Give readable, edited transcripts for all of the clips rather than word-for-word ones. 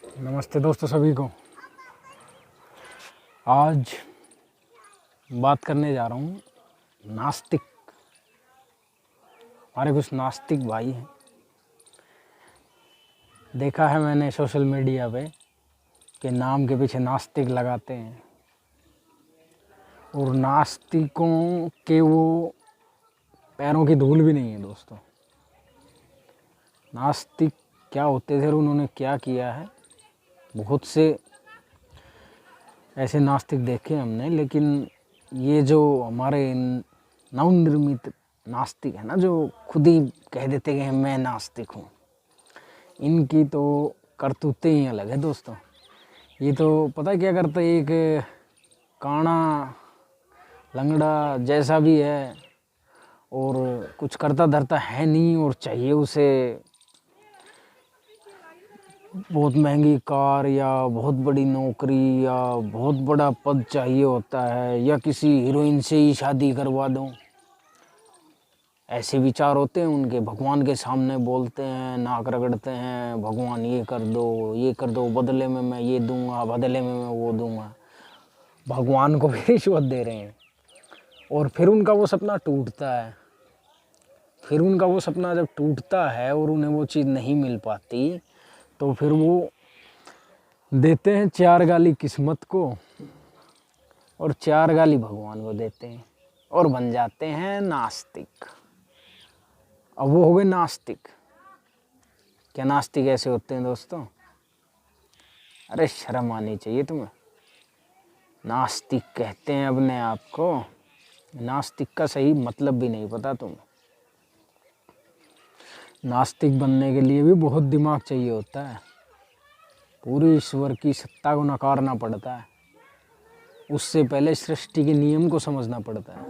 नमस्ते दोस्तों सभी को। आज बात करने जा रहा हूँ नास्तिक। हमारे कुछ नास्तिक भाई हैं, देखा है मैंने सोशल मीडिया पे कि नाम के पीछे नास्तिक लगाते हैं और नास्तिकों के वो पैरों की धूल भी नहीं है। दोस्तों, नास्तिक क्या होते थे और उन्होंने क्या किया है, बहुत से ऐसे नास्तिक देखे हमने। लेकिन ये जो हमारे नवनिर्मित नास्तिक है ना, जो खुद ही कह देते कि मैं नास्तिक हूँ, इनकी तो करतूतें ही अलग है। दोस्तों, ये तो पता है क्या करता है, एक काना लंगड़ा जैसा भी है और कुछ करता धरता है नहीं, और चाहिए उसे बहुत महंगी कार या बहुत बड़ी नौकरी या बहुत बड़ा पद चाहिए होता है, या किसी हीरोइन से ही शादी करवा दूं। ऐसे विचार होते हैं उनके। भगवान के सामने बोलते हैं, नाक रगड़ते हैं, भगवान ये कर दो, बदले में मैं ये दूंगा, बदले में मैं वो दूंगा। भगवान को भी रिश्वत दे रहे हैं। और फिर उनका वो सपना टूटता है। फिर उनका वो सपना जब टूटता है और उन्हें वो चीज़ नहीं मिल पाती, तो फिर वो देते हैं चार गाली किस्मत को और चार गाली भगवान को देते हैं और बन जाते हैं नास्तिक। अब वो हो गए नास्तिक। क्या नास्तिक ऐसे होते हैं दोस्तों? अरे शर्म आनी चाहिए तुम्हें। नास्तिक कहते हैं अपने आप को। नास्तिक का सही मतलब भी नहीं पता तुम्हें। नास्तिक बनने के लिए भी बहुत दिमाग चाहिए होता है। पूरी ईश्वर की सत्ता को नकारना पड़ता है। उससे पहले सृष्टि के नियम को समझना पड़ता है।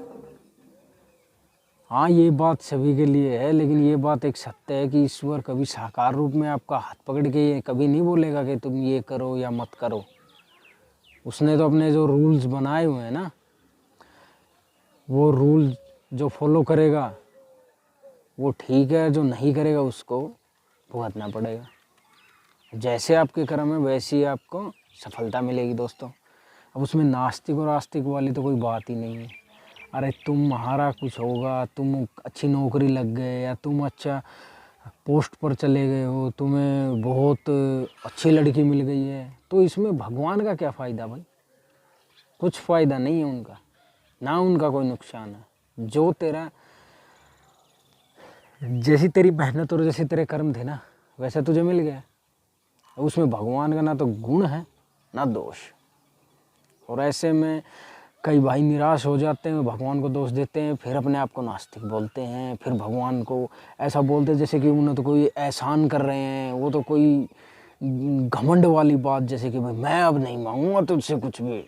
हाँ, ये बात सभी के लिए है, लेकिन ये बात एक सत्य है कि ईश्वर कभी साकार रूप में आपका हाथ पकड़ के ये कभी नहीं बोलेगा कि तुम ये करो या मत करो। उसने तो अपने जो रूल्स बनाए हुए हैं ना, वो रूल जो फॉलो करेगा वो ठीक है, जो नहीं करेगा उसको भुगतना पड़ेगा। जैसे आपके कर्म है वैसी आपको सफलता मिलेगी दोस्तों। अब उसमें नास्तिक और आस्तिक वाली तो कोई बात ही नहीं है। अरे तुम्हारा कुछ होगा, तुम अच्छी नौकरी लग गए या तुम अच्छा पोस्ट पर चले गए हो, तुम्हें बहुत अच्छी लड़की मिल गई है, तो इसमें भगवान का क्या फ़ायदा भाई? कुछ फ़ायदा नहीं है उनका, ना उनका कोई नुकसान है। जो तेरा, जैसी तेरी मेहनत और जैसे तेरे कर्म थे ना, वैसा तुझे मिल गया। उसमें भगवान का ना तो गुण है ना दोष। और ऐसे में कई भाई निराश हो जाते हैं, भगवान को दोष देते हैं, फिर अपने आप को नास्तिक बोलते हैं। फिर भगवान को ऐसा बोलते हैं जैसे कि उन्हें तो कोई एहसान कर रहे हैं, वो तो कोई घमंड वाली बात, जैसे कि भाई मैं अब नहीं मांगूंगा तुझसे कुछ भी।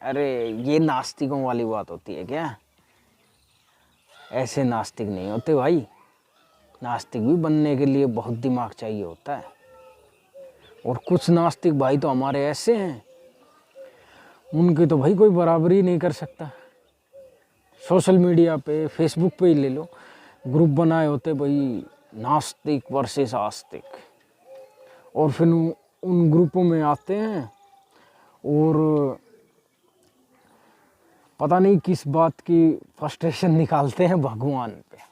अरे ये नास्तिकों वाली बात होती है क्या? ऐसे नास्तिक नहीं होते भाई। नास्तिक भी बनने के लिए बहुत दिमाग चाहिए होता है। और कुछ नास्तिक भाई तो हमारे ऐसे हैं, उनकी तो भाई कोई बराबरी नहीं कर सकता। सोशल मीडिया पे, फेसबुक पे ही ले लो, ग्रुप बनाए होते भाई, नास्तिक वर्सेस आस्तिक। और फिर उन ग्रुपों में आते हैं और पता नहीं किस बात की फ्रस्ट्रेशन निकालते हैं भगवान पे।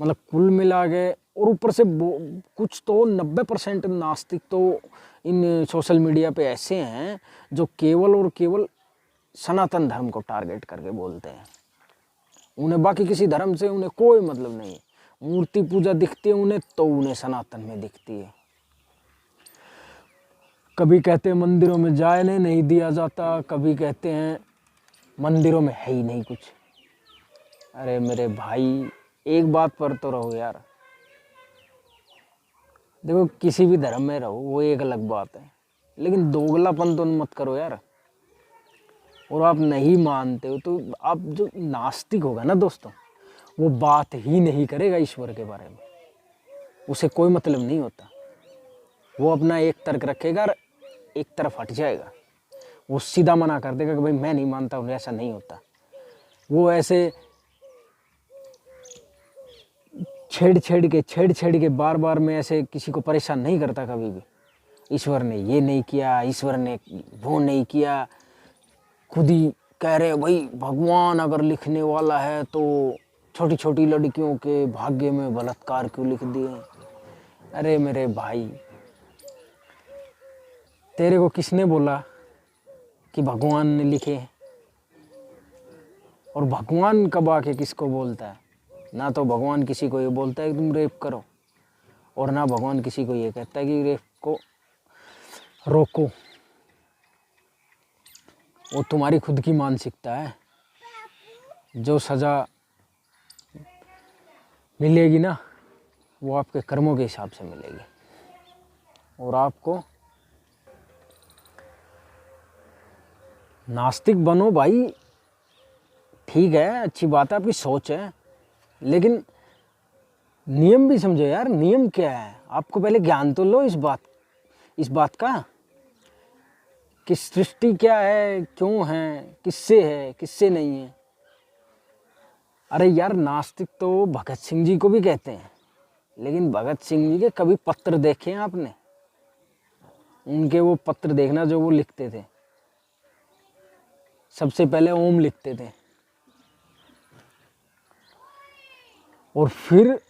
मतलब कुल मिला के, और ऊपर से कुछ तो 90% नास्तिक तो इन सोशल मीडिया पे ऐसे हैं जो केवल और केवल सनातन धर्म को टारगेट करके बोलते हैं। उन्हें बाकी किसी धर्म से उन्हें कोई मतलब नहीं। मूर्ति पूजा दिखती है उन्हें तो उन्हें सनातन में दिखती है। कभी कहते हैं मंदिरों में जाने नहीं दिया जाता, कभी कहते हैं मंदिरों में है ही नहीं कुछ। अरे मेरे भाई, एक बात पर तो रहो यार। देखो, किसी भी धर्म में रहो वो एक अलग बात है, लेकिन दोगलापन तो मत करो यार। और आप नहीं मानते हो तो आप, जो नास्तिक होगा ना दोस्तों, वो बात ही नहीं करेगा ईश्वर के बारे में। उसे कोई मतलब नहीं होता। वो अपना एक तर्क रखेगा और एक तरफ हट जाएगा। वो सीधा मना कर देगा कि भाई मैं नहीं मानता हूँ, ऐसा नहीं होता। वो ऐसे छेड़ छेड़ के बार बार में ऐसे किसी को परेशान नहीं करता कभी भी। ईश्वर ने ये नहीं किया, ईश्वर ने वो नहीं किया। खुद ही कह रहे भाई भगवान अगर लिखने वाला है तो छोटी छोटी लड़कियों के भाग्य में बलात्कार क्यों लिख दिए। अरे मेरे भाई, तेरे को किसने बोला कि भगवान ने लिखे हैं? और भगवान कब आके किसको बोलता है? ना तो भगवान किसी को ये बोलता है कि तुम रेप करो, और ना भगवान किसी को ये कहता है कि रेप को रोको। वो तुम्हारी खुद की मानसिकता है। जो सज़ा मिलेगी ना, वो आपके कर्मों के हिसाब से मिलेगी। और आपको नास्तिक बनो भाई, ठीक है, अच्छी बात है, आपकी सोच है, लेकिन नियम भी समझो यार। नियम क्या है? आपको पहले ज्ञान तो लो इस बात का कि सृष्टि क्या है, क्यों है, किससे नहीं है। अरे यार, नास्तिक तो भगत सिंह जी को भी कहते हैं, लेकिन भगत सिंह जी के कभी पत्र देखे हैं आपने? उनके वो पत्र देखना जो वो लिखते थे। सबसे पहले ओम लिखते थे और फिर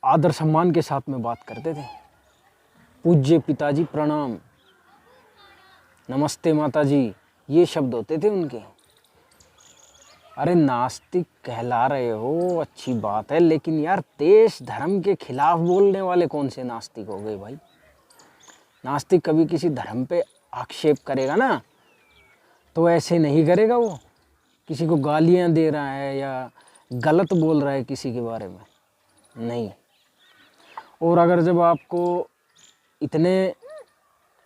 आदर सम्मान के साथ में बात करते थे। पूज्य पिताजी प्रणाम, नमस्ते माताजी, ये शब्द होते थे उनके। अरे नास्तिक कहला रहे हो, अच्छी बात है, लेकिन यार देश धर्म के खिलाफ बोलने वाले कौन से नास्तिक हो गए भाई? नास्तिक कभी किसी धर्म पे आक्षेप करेगा ना, तो ऐसे नहीं करेगा। वो किसी को गालियां दे रहा है या गलत बोल रहा है किसी के बारे में, नहीं। और अगर जब आपको इतने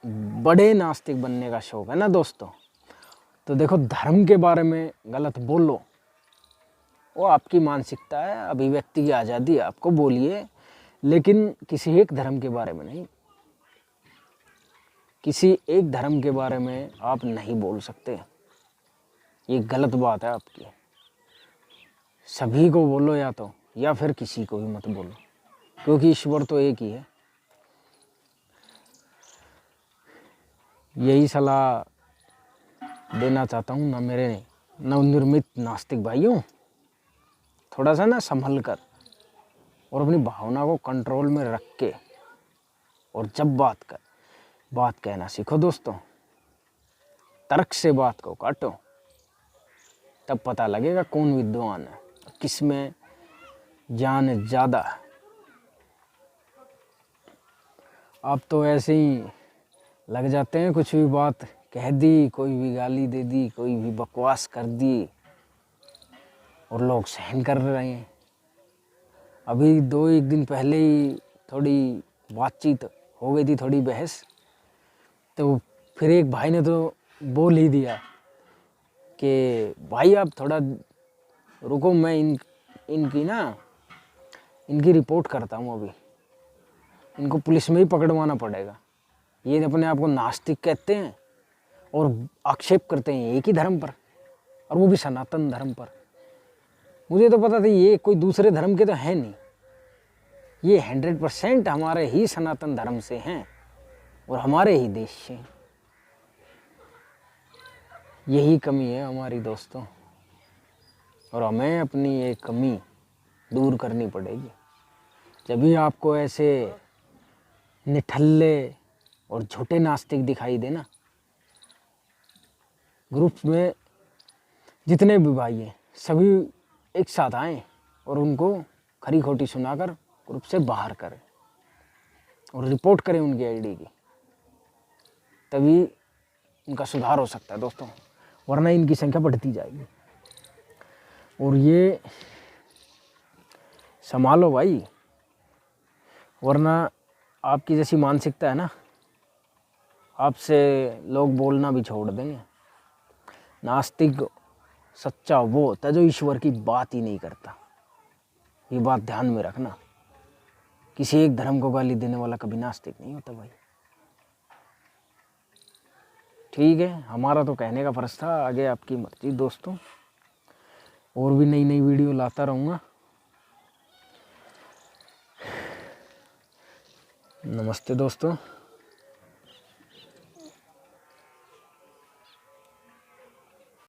बड़े नास्तिक बनने का शौक है ना दोस्तों, तो देखो, धर्म के बारे में गलत बोलो, वो आपकी मानसिकता है, अभिव्यक्ति की आज़ादी है, आपको बोलिए, लेकिन किसी एक धर्म के बारे में नहीं। किसी एक धर्म के बारे में आप नहीं बोल सकते, ये गलत बात है आपकी। सभी को बोलो या फिर किसी को भी मत बोलो, क्योंकि ईश्वर तो एक ही है। यही सलाह देना चाहता हूँ ना मेरे नवनिर्मित नास्तिक भाइयों। थोड़ा सा ना संभल कर और अपनी भावना को कंट्रोल में रख के, और जब बात कहना सीखो दोस्तों। तर्क से बात को काटो, तब पता लगेगा कौन विद्वान है, किस में ज्ञान ज़्यादा है। आप तो ऐसे ही लग जाते हैं, कुछ भी बात कह दी, कोई भी गाली दे दी, कोई भी बकवास कर दी, और लोग सहन कर रहे हैं। अभी 2-1 दिन पहले ही थोड़ी बातचीत हो गई थी, थोड़ी बहस, तो फिर एक भाई ने तो बोल ही दिया कि भाई आप थोड़ा रुको, मैं इनकी रिपोर्ट करता हूँ, अभी इनको पुलिस में ही पकड़वाना पड़ेगा। ये अपने आप को नास्तिक कहते हैं और आक्षेप करते हैं एक ही धर्म पर, और वो भी सनातन धर्म पर। मुझे तो पता था ये कोई दूसरे धर्म के तो है नहीं, ये 100% हमारे ही सनातन धर्म से हैं और हमारे ही देश से। यही कमी है हमारी दोस्तों, और हमें अपनी ये कमी दूर करनी पड़ेगी। जब भी आपको ऐसे निठल्ले और झूठे नास्तिक दिखाई देना, ग्रुप में जितने भी भाई हैं सभी एक साथ आएं और उनको खरी खोटी सुनाकर ग्रुप से बाहर करें और रिपोर्ट करें उनकी आईडी की, तभी उनका सुधार हो सकता है दोस्तों, वरना इनकी संख्या बढ़ती जाएगी। और ये संभालो भाई, वरना आपकी जैसी मानसिकता है ना, आपसे लोग बोलना भी छोड़ देंगे। नास्तिक सच्चा वो होता है जो ईश्वर की बात ही नहीं करता। ये बात ध्यान में रखना, किसी एक धर्म को गाली देने वाला कभी नास्तिक नहीं होता भाई। ठीक है, हमारा तो कहने का फर्ज था, आगे आपकी मर्जी दोस्तों। और भी नई नई वीडियो लाता रहूँगा। नमस्ते दोस्तों।